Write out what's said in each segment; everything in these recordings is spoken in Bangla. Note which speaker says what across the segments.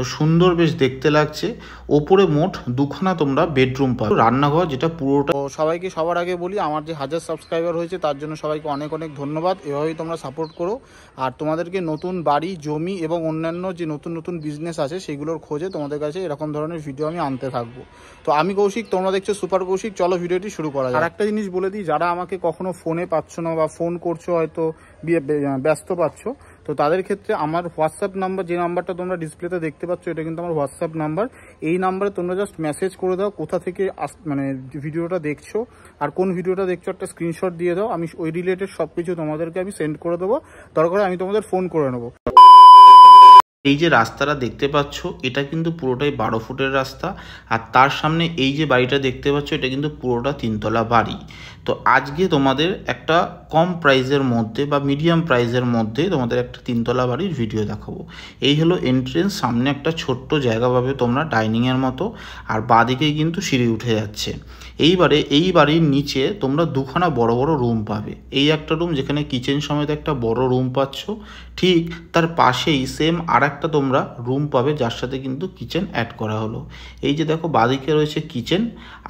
Speaker 1: তো সুন্দর বেশ দেখতে লাগছে। ওপরে মোট দুখানা তোমরা বেডরুম পাবে, রান্নাঘর যেটা পুরোটা। তো সবাইকে সবার আগে বলি, আমার যে 1000 সাবস্ক্রাইবার হয়েছে তার জন্য সবাইকে অনেক অনেক ধন্যবাদ। এভাবেই তোমরা সাপোর্ট করো। আর তোমাদেরকে নতুন বাড়ি, জমি এবং অন্যান্য যে নতুন নতুন বিজনেস আছে সেগুলোর খোঁজে তোমাদের কাছে এরকম ধরনের ভিডিও আমি আনতে থাকবো। তো আমি কৌশিক, তোমরা দেখছো সুপার কৌশিক। চলো ভিডিওটি শুরু করা যায়। আর একটা জিনিস বলে দিই, যারা আমাকে কখনো ফোনে পাচ্ছ না বা ফোন করছো হয়তো ব্যস্ত পাচ্ছ, তো তাদের ক্ষেত্রে আমার হোয়াটসঅ্যাপ নাম্বার, যে নাম্বারটা তোমরা ডিসপ্লেতে দেখতে পাচ্ছ, এটা কিন্তু আমার হোয়াটসঅ্যাপ নাম্বার। এই নাম্বারে তোমরা জাস্ট মেসেজ করে দাও কোথা থেকে মানে ভিডিওটা দেখছো আর কোন ভিডিওটা দেখছো, একটা স্ক্রিনশট দিয়ে দাও। আমি ওই রিলেটেড সব কিছু তোমাদেরকে আমি সেন্ড করে দেবো, দরকার আমি তোমাদের ফোন করে নেবো। এই যে রাস্তাটা দেখতে পাচ্ছ, এটা কিন্তু পুরোটাই 12 ফুটের রাস্তা। আর তার সামনে এই যে বাড়িটা দেখতে পাচ্ছ, এটা কিন্তু পুরোটা 3 তলা বাড়ি। তো আজকে তোমাদের একটা কম প্রাইসের মধ্যে বা মিডিয়াম প্রাইসের মধ্যে তোমাদের একটা 3 তলা বাড়ির ভিডিও দেখাবো। এই হলো এন্ট্রেন্স, সামনে একটা ছোট্ট জায়গা পাবে তোমরা ডাইনিংয়ের মতো, আর বাঁদিকেই কিন্তু সিঁড়ি উঠে যাচ্ছে। এইবারে এই বাড়ির নিচে তোমরা দুখানা বড় বড় রুম পাবে। এই একটা রুম যেখানে কিচেন সমেত একটা বড় রুম পাচ্ছ, ঠিক তার পাশেই সেম আর একটা তোমরা রুম পাবে যার সাথে কিন্তু কিচেন অ্যাড করা হলো। এই যে দেখো, বাঁদিকে রয়েছে কিচেন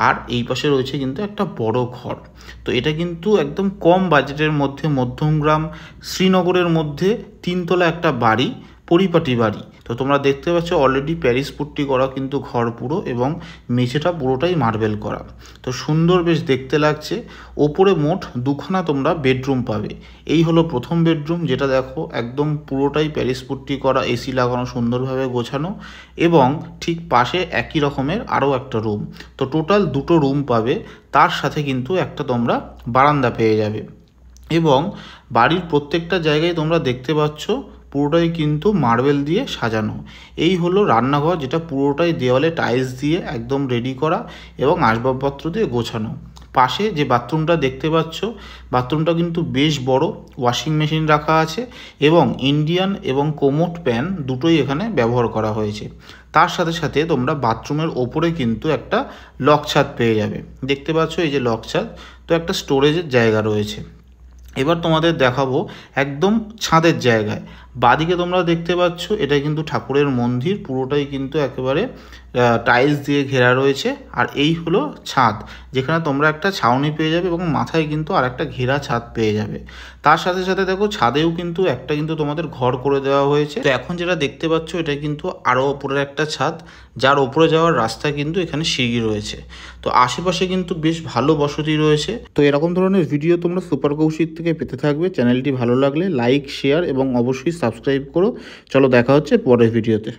Speaker 1: আর এই পাশে রয়েছে কিন্তু একটা বড় ঘর। তো এটা কিন্তু একদম কম বাজেটের মধ্যে, মধ্যমগ্রাম শ্রীনগরের মধ্যে 3 তলা একটা বাড়ি, পরিপাটি বাড়ি। তো তোমরা দেখতে পাচ্ছ অলরেডি প্যারিস পুট্টি করা কিন্তু ঘর পুরো, এবং মেঝেটা পুরোটাই মার্বেল করা। তো সুন্দর বেশ দেখতে লাগছে। ওপরে মোট দুখানা তোমরা বেডরুম পাবে। এই হলো প্রথম বেডরুম, যেটা দেখো একদম পুরোটাই প্যারিস পুট্টি করা, এসি লাগানো, সুন্দরভাবে গোছানো, এবং ঠিক পাশে একই রকমের আরও একটা রুম। তো টোটাল 2টো রুম পাবে, তার সাথে কিন্তু একটা তোমরা বারান্দা পেয়ে যাবে। এবং বাড়ির প্রত্যেকটা জায়গায় তোমরা দেখতে পাচ্ছ পুরোটাই কিন্তু মার্বেল দিয়ে সাজানো। এই হলো রান্নাঘর, যেটা পুরোটাই দেওয়ালে টাইলস দিয়ে একদম রেডি করা এবং আসবাবপত্র দিয়ে গোছানো। পাশে যে বাথরুমটা দেখতে পাচ্ছ, বাথরুমটা কিন্তু বেশ বড়, ওয়াশিং মেশিন রাখা আছে এবং ইন্ডিয়ান এবং কোমোড প্যান দুটোই এখানে ব্যবহার করা হয়েছে। তার সাথে সাথে তোমরা বাথরুমের ওপরে কিন্তু একটা লক ছাদ পেয়ে যাবে। দেখতে পাচ্ছ এই যে লক ছাদ, তো একটা স্টোরেজের জায়গা রয়েছে। এবার তোমাদের দেখাবো একদম ছাদের জায়গায়। বাদিকে তোমরা দেখতে পাচ্ছ এটা কিন্তু ঠাকুরের মন্দির, পুরোটাই কিন্তু একেবারে টাইলস দিয়ে ঘেরা রয়েছে। আর এই হলো ছাদ, যেখানে তোমরা একটা ছাউনি পেয়ে যাবে এবং মাথায় কিন্তু আর একটা ঘেরা ছাদ পেয়ে যাবে। তার সাথে সাথে দেখো ছাদেও কিন্তু একটা কিন্তু তোমাদের ঘর করে দেওয়া হয়েছে। তো এখন যেটা দেখতে পাচ্ছ এটা কিন্তু আরও ওপরের একটা ছাদ, যার ওপরে যাওয়ার রাস্তা কিন্তু এখানে সিঁড়ি রয়েছে। তো আশেপাশে কিন্তু বেশ ভালো বসতি রয়েছে। তো এরকম ধরনের ভিডিও তোমরা সুপার কৌশিক থেকে পেতে থাকবে। চ্যানেলটি ভালো লাগলে লাইক, শেয়ার এবং অবশ্যই সাবস্ক্রাইব করো। চলো দেখা হচ্ছে পরের ভিডিওতে।